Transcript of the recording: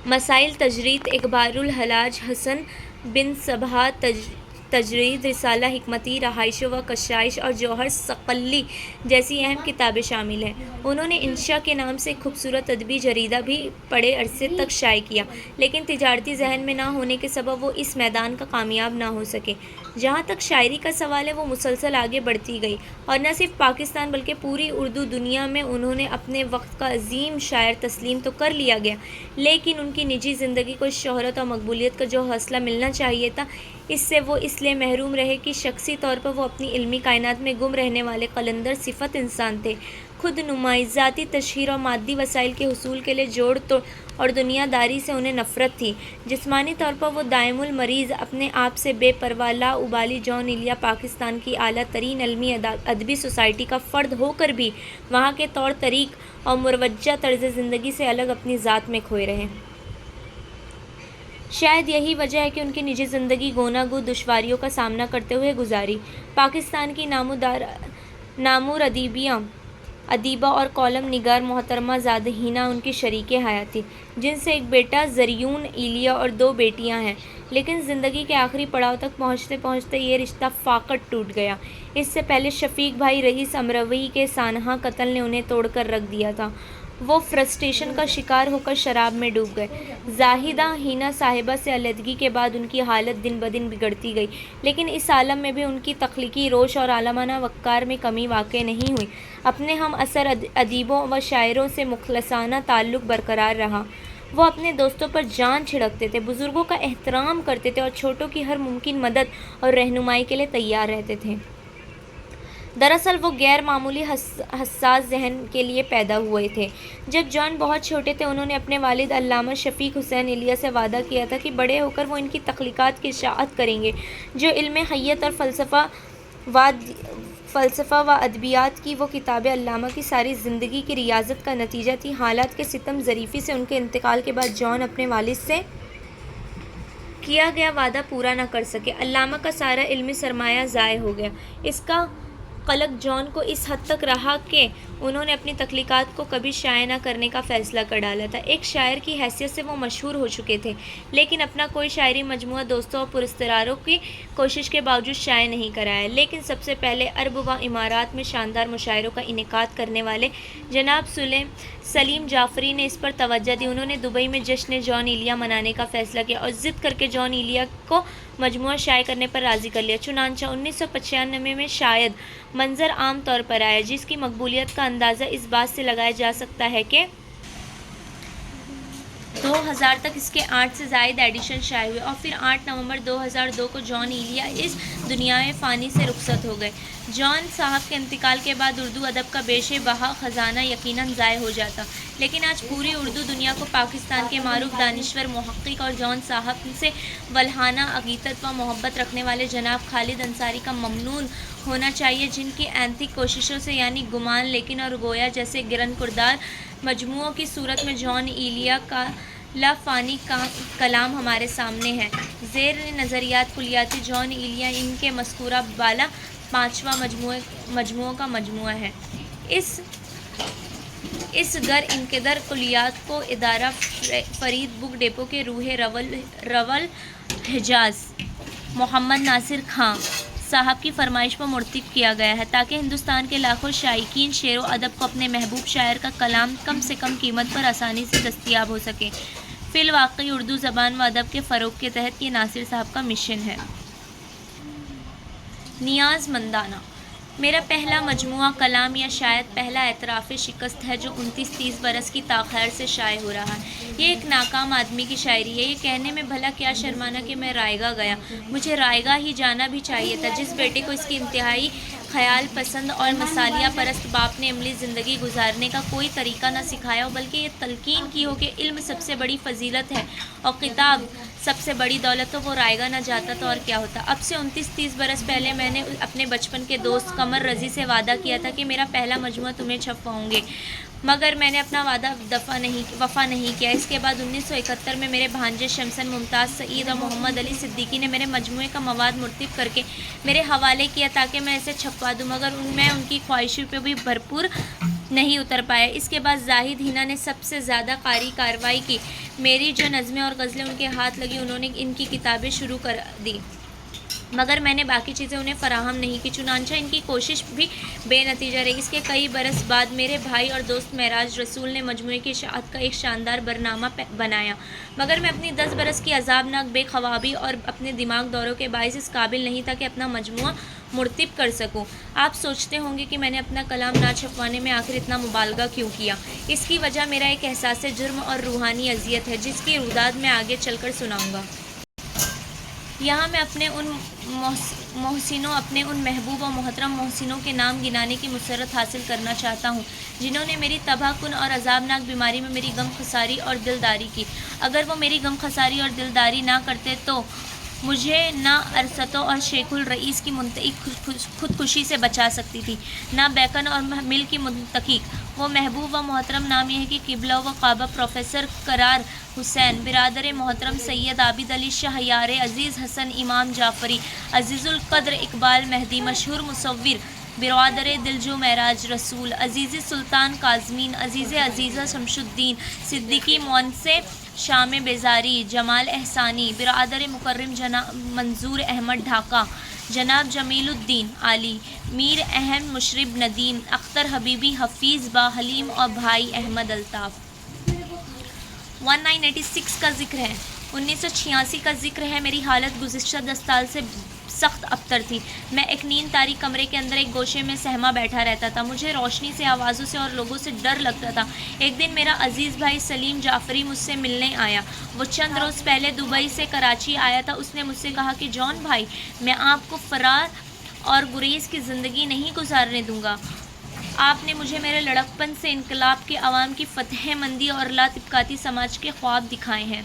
مسائل تجرید اخبار الحلاج حسن بن صباح تجرید رسالہ حکمتی رہائش و کشائش اور جوہر صقلی جیسی اہم کتابیں شامل ہیں۔ انہوں نے انشا کے نام سے ایک خوبصورت ادبی جریدہ بھی بڑے عرصے تک شائع کیا، لیکن تجارتی ذہن میں نہ ہونے کے سبب وہ اس میدان کا کامیاب نہ ہو سکے۔ جہاں تک شاعری کا سوال ہے، وہ مسلسل آگے بڑھتی گئی اور نہ صرف پاکستان بلکہ پوری اردو دنیا میں انہوں نے اپنے وقت کا عظیم شاعر تسلیم تو کر لیا گیا، لیکن ان کی نجی زندگی کو اس شہرت اور مقبولیت کا جو حوصلہ ملنا چاہیے تھا، اس سے وہ اس لیے محروم رہے کہ شخصی طور پر وہ اپنی علمی کائنات میں گم رہنے والے قلندر صفت انسان تھے۔ خود نمائی، ذاتی تشہیر اور مادی وسائل کے حصول کے لیے جوڑ توڑ اور دنیا داری سے انہیں نفرت تھی۔ جسمانی طور پر وہ دائم المریض، اپنے آپ سے بے پرواہ، لا ابالی جان ایلیا پاکستان کی اعلیٰ ترین علمی ادبی سوسائٹی کا فرد ہو کر بھی وہاں کے طور طریق اور مروجہ طرز زندگی سے الگ اپنی ذات میں کھوئے رہے۔ شاید یہی وجہ ہے کہ ان کی نجی زندگی گونا گو دشواریوں کا سامنا کرتے ہوئے گزاری۔ پاکستان کی نامور ادیبہ اور کالم نگار محترمہ زادہ ہینا ان کی شریک حیات تھی، جن سے ایک بیٹا زریون ایلیا اور 2 بیٹیاں ہیں، لیکن زندگی کے آخری پڑاؤ تک پہنچتے پہنچتے یہ رشتہ فاقد ٹوٹ گیا۔ اس سے پہلے شفیق بھائی رئیس امروی کے سانحہ قتل نے انہیں توڑ کر رکھ دیا تھا۔ وہ فرسٹریشن کا شکار ہو کر شراب میں ڈوب گئے۔ زاہدہ ہینا صاحبہ سے علیحدگی کے بعد ان کی حالت دن بدن بگڑتی گئی، لیکن اس عالم میں بھی ان کی تخلیقی روش اور عالمانہ وقار میں کمی واقع نہیں ہوئی۔ اپنے ہم عصر ادیبوں و شاعروں سے مخلصانہ تعلق برقرار رہا۔ وہ اپنے دوستوں پر جان چھڑکتے تھے، بزرگوں کا احترام کرتے تھے اور چھوٹوں کی ہر ممکن مدد اور رہنمائی کے لیے تیار رہتے تھے۔ دراصل وہ غیر معمولی حساس ذہن کے لیے پیدا ہوئے تھے۔ جب جان بہت چھوٹے تھے، انہوں نے اپنے والد علامہ شفیق حسین ایلیا سے وعدہ کیا تھا کہ بڑے ہو کر وہ ان کی تخلیقات کی اشاعت کریں گے، جو علم حیات اور فلسفہ و ادبیات کی وہ کتابیں علامہ کی ساری زندگی کی ریاضت کا نتیجہ تھی۔ حالات کے ستم ظریفی سے ان کے انتقال کے بعد جان اپنے والد سے کیا گیا وعدہ پورا نہ کر سکے۔ علامہ کا سارا علمی سرمایہ ضائع ہو گیا۔ اس کا قلق جان کو اس حد تک رہا کہ انہوں نے اپنی تخلیقات کو کبھی شائع نہ کرنے کا فیصلہ کر ڈالا تھا۔ ایک شاعر کی حیثیت سے وہ مشہور ہو چکے تھے، لیکن اپنا کوئی شاعری مجموعہ دوستوں اور پرستاروں کی کوشش کے باوجود شائع نہیں کرایا۔ لیکن سب سے پہلے عرب و امارات میں شاندار مشاعروں کا انعقاد کرنے والے جناب سلیم جعفری نے اس پر توجہ دی۔ انہوں نے دبئی میں جشن جان ایلیا منانے کا فیصلہ کیا اور ضد کر کے جان ایلیا کو مجموعہ شائع کرنے پر راضی کر لیا۔ چنانچہ 1995 میں شاید منظر عام طور پر آیا، جس کی مقبولیت کا اندازہ اس بات سے لگایا جا سکتا ہے کہ 2000 تک اس کے 8 سے زائد ایڈیشن شائع ہوئے اور پھر 8 نومبر 2002 کو جان ایلیا اس دنیا فانی سے رخصت ہو گئے۔ جان صاحب کے انتقال کے بعد اردو ادب کا بیش بہا خزانہ یقیناً ضائع ہو جاتا، لیکن آج پوری اردو دنیا کو پاکستان کے معروف دانشور، محقق اور جان صاحب سے ولہانہ عقیدت و محبت رکھنے والے جناب خالد انصاری کا ممنون ہونا چاہیے، جن کی اینتھک کوششوں سے یعنی گمان، لیکن اور گویا جیسے گرن کردار مجموعوں کی صورت میں جان ایلیا کا لافانی کلام ہمارے سامنے ہے۔ زیر نظریات کلیاتی جان ایلیا ان کے مذکورہ بالا 5واں مجموعوں کا مجموعہ ہے۔ اس گر انقدر کلیات کو ادارہ فرید بک ڈپو کے روح رول حجاز محمد ناصر خان صاحب کی فرمائش پر مرتب کیا گیا ہے، تاکہ ہندوستان کے لاکھوں شائقین شعر و ادب کو اپنے محبوب شاعر کا کلام کم سے کم قیمت پر آسانی سے دستیاب ہو سکے۔ فی الواقع اردو زبان و ادب کے فروغ کے تحت یہ ناصر صاحب کا مشن ہے۔ نیاز مندانہ میرا پہلا مجموعہ کلام یا شاید پہلا اعتراف شکست ہے جو 29-30 برس کی تاخیر سے شائع ہو رہا ہے۔ یہ ایک ناکام آدمی کی شاعری ہے۔ یہ کہنے میں بھلا کیا شرمانا کہ میں رائے گاہ گیا، مجھے رائے گاہ ہی جانا بھی چاہیے تھا۔ جس بیٹے کو اس کی انتہائی خیال پسند اور مثالیہ پرست باپ نے عملی زندگی گزارنے کا کوئی طریقہ نہ سکھایا ہو، بلکہ یہ تلقین کی ہو کہ علم سب سے بڑی فضیلت ہے اور کتاب سب سے بڑی دولت، تو وہ رائے گاہ نہ جاتا تو اور کیا ہوتا۔ اب سے 29-30 برس پہلے میں نے اپنے بچپن کے دوست قمر رضی سے وعدہ کیا تھا کہ میرا پہلا مجموعہ تمہیں چھپواؤں گے، مگر میں نے اپنا وعدہ وفا نہیں کیا۔ اس کے بعد 1971 میں میرے بھانجے شمسن ممتاز سعید اور محمد علی صدیقی نے میرے مجموعے کا مواد مرتب کر کے میرے حوالے کیا تاکہ میں اسے چھپوا دوں، مگر میں ان کی خواہشوں پہ بھی بھرپور نہیں اتر پایا۔ اس کے بعد زاہد ہینا نے سب سے زیادہ قاری کارروائی کی۔ میری جو نظمیں اور غزلیں ان کے ہاتھ لگیں انہوں نے ان کی کتابیں شروع کر دی، مگر میں نے باقی چیزیں انہیں فراہم نہیں کی، چنانچہ ان کی کوشش بھی بے نتیجہ رہی۔ اس کے کئی برس بعد میرے بھائی اور دوست معراج رسول نے مجموعے کی اشاعت کا ایک شاندار برنامہ بنایا، مگر میں اپنی 10 برس کی عذابناک بے خوابی اور اپنے دماغ دوروں کے باعث اس قابل نہیں تھا کہ اپنا مجموعہ مرتب کر سکوں۔ آپ سوچتے ہوں گے کہ میں نے اپنا کلام نہ چھپوانے میں آخر اتنا مبالغہ کیوں کیا؟ اس کی وجہ میرا ایک احساس جرم اور روحانی اذیت ہے، جس کی روداد میں آگے چل کر سناؤں گا۔ یہاں میں اپنے ان محسنوں، اپنے ان محبوب و محترم محسنوں کے نام گنانے کی مسرت حاصل کرنا چاہتا ہوں جنہوں نے میری تباہ کن اور عذابناک بیماری میں میری غم خساری اور دلداری کی۔ اگر وہ میری غم خساری اور دلداری نہ کرتے تو مجھے نہ ارسطو اور شیخ الرئیس کی منطقی خودکشی سے بچا سکتی تھی، نہ بیکن اور مل کی منطقی۔ وہ محبوب و محترم نام یہ ہے کہ قبلہ و کعبہ پروفیسر قرار حسین، برادر محترم سید عابد علی شاہ یار عزیز حسن امام جعفری، عزیز القدر اقبال مہدی، مشہور مصور برادر دلجو معراج رسول، عزیز سلطان کاظمین، عزیز عزیزہ شمس الدین صدیقی، مونسے شام بیزاری، جمال احسانی، برادر مکرم جناب منظور احمد ڈھاکہ، جناب جمیل الدین عالی، میر احمد مشرب ندیم، اختر حبیبی، حفیظ با حلیم اور بھائی احمد الطاف۔ 1986 کا ذکر ہے، 1986 کا ذکر ہے۔ میری حالت گزشتہ 10 سال سے سخت ابتر تھی۔ میں ایک نیند تاریک کمرے کے اندر ایک گوشے میں سہما بیٹھا رہتا تھا۔ مجھے روشنی سے، آوازوں سے اور لوگوں سے ڈر لگتا تھا۔ ایک دن میرا عزیز بھائی سلیم جعفری مجھ سے ملنے آیا۔ وہ چند روز پہلے دبئی سے کراچی آیا تھا۔ اس نے مجھ سے کہا کہ جان بھائی، میں آپ کو فرار اور گریز کی زندگی نہیں گزارنے دوں گا۔ آپ نے مجھے میرے لڑکپن سے انقلاب کے عوام کی فتح مندی اور لا طبقاتی سماج کے خواب دکھائے ہیں۔